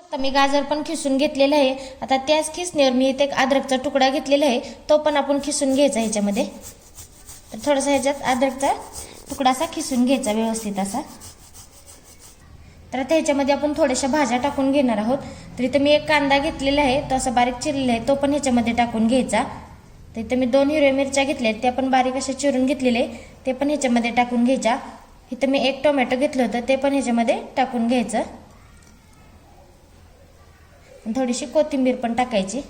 आता मी गाजर पण खिसून घेतलेलं आहे। आता त्याच खिसणीवर मी इथे एक अद्रकचा तुकडा घेतलेला आहे, तो पण आपण खिसून घ्यायचा ह्याच्यामध्ये। तर थोडासा ह्याच्यात अद्रकचा तुकडासा खिसून घ्यायचा व्यवस्थित असा। तर आता ह्याच्यामध्ये आपण थोड्याशा भाज्या टाकून घेणार आहोत। तर इथे मी एक कांदा घेतलेला आहे, तो असा बारीक चिरलेला आहे, तो पण ह्याच्यामध्ये टाकून घ्यायचा। तर इथे मी 2 हिरव्या मिरच्या घेतल्या आहेत, त्या पण बारीक अशा चिरून घेतलेले, ते पण ह्याच्यामध्ये टाकून घ्यायच्या। इथे मी 1 टोमॅटो घेतलं होतं, ते पण ह्याच्यामध्ये टाकून घ्यायचं। थोडीशी कोथिंबीर पण टाकायची।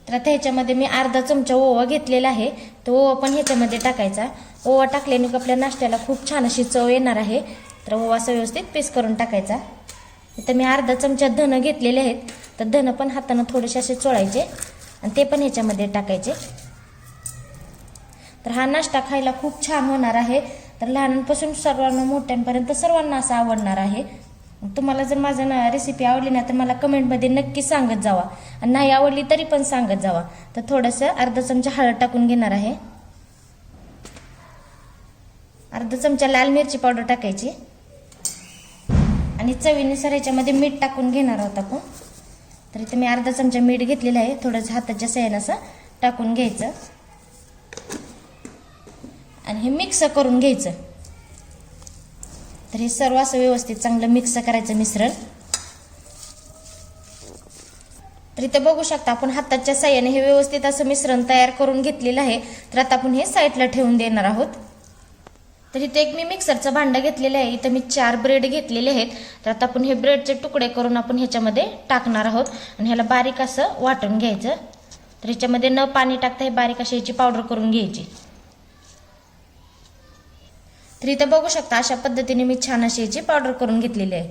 तर आता ह्याच्यामध्ये मी अर्धा चमचा ओवा घेतलेला आहे, तो ओवा पण ह्याच्यामध्ये टाकायचा। ओवा टाकल्याने आपल्या नाश्त्याला खूप छान अशी चव येणार आहे। तर ओवा असं व्यवस्थित पीस करून टाकायचा। इथे मी अर्धा चमचा धने घेतलेले आहेत, तर धने पण हाताने थोडेसे असे चोळायचे आणि ते पण ह्याच्यामध्ये टाकायचे। तर हा नाश्ता खायला खूप छान होणार आहे। तर लहानांपासून सर्वांना मोठ्यांपर्यंत सर्वांना असा आवडणार आहे। तुम्हाला जर माझी रेसिपी आवडली ना तर मला कमेंटमध्ये नक्की सांगत जावा, आणि नाही आवडली तरी पण सांगत जावा। तर थोडंसं अर्धा चमचा हळद टाकून घेणार आहे, अर्धा चमचा लाल मिरची पावडर टाकायची आणि चवीनुसार याच्यामध्ये मीठ टाकून घेणार आहोत आपण। तर इथे मी अर्धा चमचा मीठ घेतलेलं आहे, थोडंसं हाताच्या साहाय्याने असं टाकून घ्यायचं आणि हे मिक्स करून घ्यायचं। तर हे सर्व असं व्यवस्थित चांगलं मिक्स करायचं मिश्रण। तर इथे बघू शकता आपण हाताच्या साहाय्याने हे व्यवस्थित असं मिश्रण तयार करून घेतलेलं आहे। तर आता आपण हे साईडला ठेवून देणार आहोत। तर इथे एक मी मिक्सरचं भांडं घेतलेलं आहे, इथे मी 4 ब्रेड घेतलेले आहेत। तर आता आपण हे ब्रेडचे तुकडे करून आपण ह्याच्यामध्ये टाकणार आहोत आणि ह्याला बारीक असं वाटून घ्यायचं। तर ह्याच्यामध्ये न पाणी टाकता हे बारीक अशी याची पावडर करून घ्यायची। तर इथं बघू शकता अशा पद्धतीने मी छान अशी याची पावडर करून घेतलेली आहे।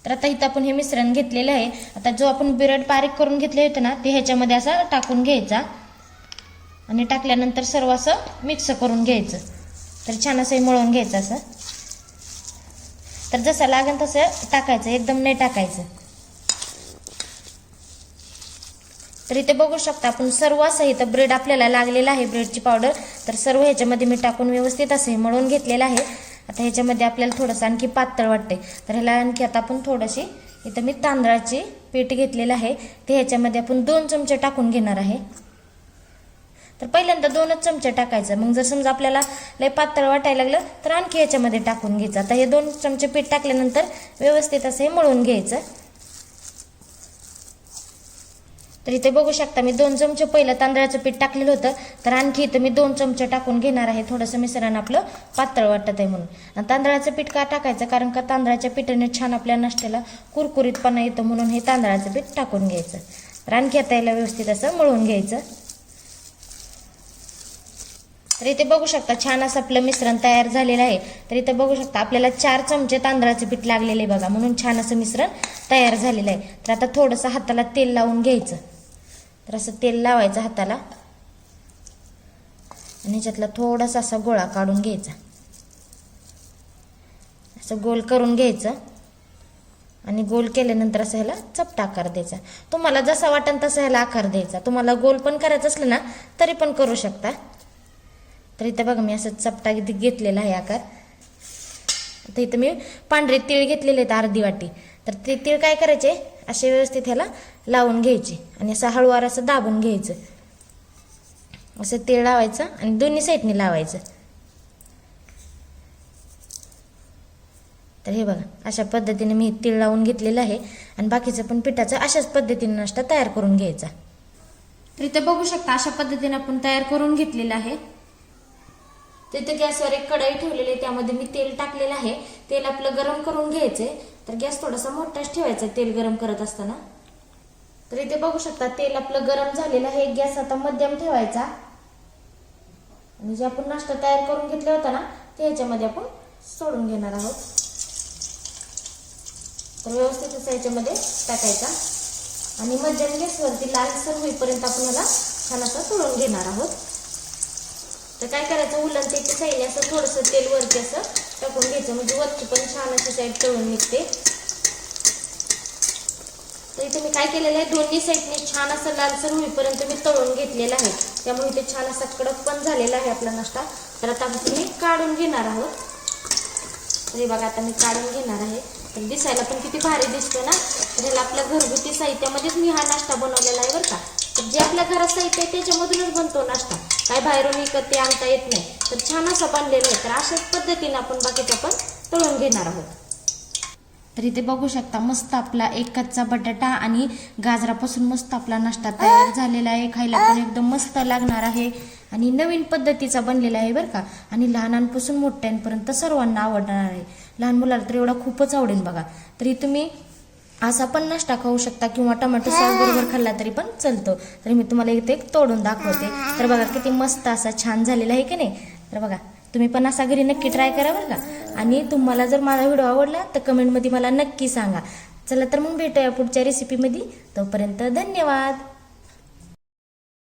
तर आता इथं आपण हे मिश्रण घेतलेलं आहे। आता जो आपण ब्रेड बारीक करून घेतले होते ना, ते ह्याच्यामध्ये असं टाकून घ्यायचा आणि टाकल्यानंतर सर्व असं मिक्स करून घ्यायचं। तर छान असं मळून घ्यायचं असं। तर जसं लागेल तसं टाकायचं, एकदम नाही टाकायचं। तर इथे बघू शकता आपण सर्व असं इथं ब्रेड आपल्याला लागलेला आहे, ब्रेडची पावडर। तर सर्व ह्याच्यामध्ये मी टाकून व्यवस्थित असं मळून घेतलेलं आहे। आता ह्याच्यामध्ये आपल्याला थोडंसं आणखी पातळ वाटते, तर ह्याला आणखी आता आपण थोडीशी इथं मी तांदळाची पीठ घेतलेलं आहे, ते ह्याच्यामध्ये आपण 2 चमचे टाकून घेणार आहे। तर पहिल्यांदा 2च चमचे टाकायचं, मग जर समजा आपल्याला लय पातळ वाटायला लागलं तर आणखी ह्याच्यामध्ये टाकून घ्यायचं। आता हे 2 चमचे पीठ टाकल्यानंतर व्यवस्थित असं मळून घ्यायचं। तर इथे बघू शकता मी 2 चमचे पहिलं तांदळाचं पीठ टाकलेलं होतं, तर आणखी इथं मी 2 चमचे टाकून घेणार आहे। थोडंसं मिश्रण आपलं पातळ वाटत आहे म्हणून। आणि तांदळाचं पीठ का टाकायचं, कारण का तांदळाच्या पिठाने छान आपल्या नाश्त्याला कुरकुरीतपणा येतो, म्हणून हे तांदळाचं पीठ टाकून घ्यायचं। तर आणखी आता याला व्यवस्थित असं मळून घ्यायचं। तर इथे बघू शकता छान असं आपलं मिश्रण तयार झालेलं आहे। तर इथे बघू शकता आपल्याला 4 चमचे तांदळाचे पीठ लागलेले बघा, म्हणून छान असं मिश्रण तयार झालेलं आहे। तर आता थोडंसं हाताला तेल लावून घ्यायचं। तर असं तेल लावायचं हाताला आणि ह्याच्यातला थोडासा असा गोळा काढून घ्यायचा, असं गोल करून घ्यायचं आणि गोल केल्यानंतर असं ह्याला चपटा आकार द्यायचा। तुम्हाला जसा वाटेल तसा ह्याला आकार द्यायचा। तुम्हाला गोल पण करायचं असलं ना तरी पण करू शकता। तर इथं बघा मी असं चपटा घेतलेला आहे आकार। आता इथं मी पांढरे तीळ घेतलेले आहेत अर्धी वाटी। तर ते तीळ काय करायचे, असे व्यवस्थित ह्याला लावून घ्यायचे आणि असं हळूवार असं दाबून घ्यायचं। असं तीळ लावायचं आणि दोन्ही साईडने लावायचं। तर हे बघा अशा पद्धतीने मी तीळ लावून घेतलेलं आहे आणि बाकीचं पण पिठाचं अशाच पद्धतीने नाश्ता तयार करून घ्यायचा। तर इथे बघू शकता अशा पद्धतीने आपण तयार करून घेतलेलं आहे। तिथे गॅसवर एक कढई ठेवलेली आहे, त्यामध्ये मी तेल टाकलेलं आहे। तेल आपलं गरम करून घ्यायचंय। तर गॅस थोडासा मोठाच ठेवायचा तेल गरम करत असताना। तर इथे बघू शकता तेल आपलं गरम झालेलं आहे। गॅस आता मध्यम ठेवायचा आणि जे आपण नाश्ता तयार करून घेतला होता ना, ते ह्याच्यामध्ये आपण सोडून घेणार आहोत। तर व्यवस्थित असं ह्याच्यामध्ये टाकायचा आणि मध्यम गॅसवरती लालसर होईपर्यंत आपण याला छान असं सोडून घेणार आहोत। तर काय करायचं, उलटच्या साईडने असं थोडंसं तेल वरती असं टाकून घ्यायचं, म्हणजे वरची पण छान अशी साईड तळून निघते। तर इथे मी काय केलेलं आहे, दोन्ही साईडने छान असं लालसर होईपर्यंत मी तळून घेतलेलं आहे, त्यामुळे इथे छान असा कडक पण झालेला आहे आपला नाश्ता। तर आता आपण काढून घेणार आहोत। तर हे बघा आता मी काढून घेणार आहे। दिसायला पण किती भारी दिसतो ना. तर आपल्या घरगुती साहित्यामध्येच मी हा नाश्ता बनवलेला आहे बरं का. तर जे आपल्या घरात साहित्य आहे त्याच्यामधूनच बनतो नाश्ता, काय बाहेरून विकत ते आणता येत नाही. तर छान असा बनलेला आहे. तर अशाच पद्धतीने आपण बाकीचा पण तळून घेणार आहोत. तर इथे बघू शकता मस्त आपला एक कच्चा बटाटा आणि गाजरापासून मस्त आपला नाश्ता तयार झालेला आहे. खायला पण एकदम मस्त लागणार आहे आणि नवीन पद्धतीचा बनलेला आहे बरं का. आणि लहानांपासून मोठ्यांपर्यंत सर्वांना आवडणार आहे. लहान मुलाला तर एवढा खूपच आवडेल बघा. तरी तुम्ही असा पण नाश्ता खाऊ शकता किंवा टोमॅटो सॉस बरोबर खाल्ला तरी पण चालतो. तरी मी तुम्हाला इथे एक तोडून दाखवते. तर बघा किती मस्त असा छान झालेला आहे की नाही. तर बघा तुम्ही पण असा घरी नक्की ट्राय करा बरं का. आणि तुम्हाला जर माझा व्हिडिओ आवडला तर कमेंटमध्ये मला नक्की सांगा. चला तर मग भेटूया पुढच्या रेसिपीमध्ये. तोपर्यंत धन्यवाद.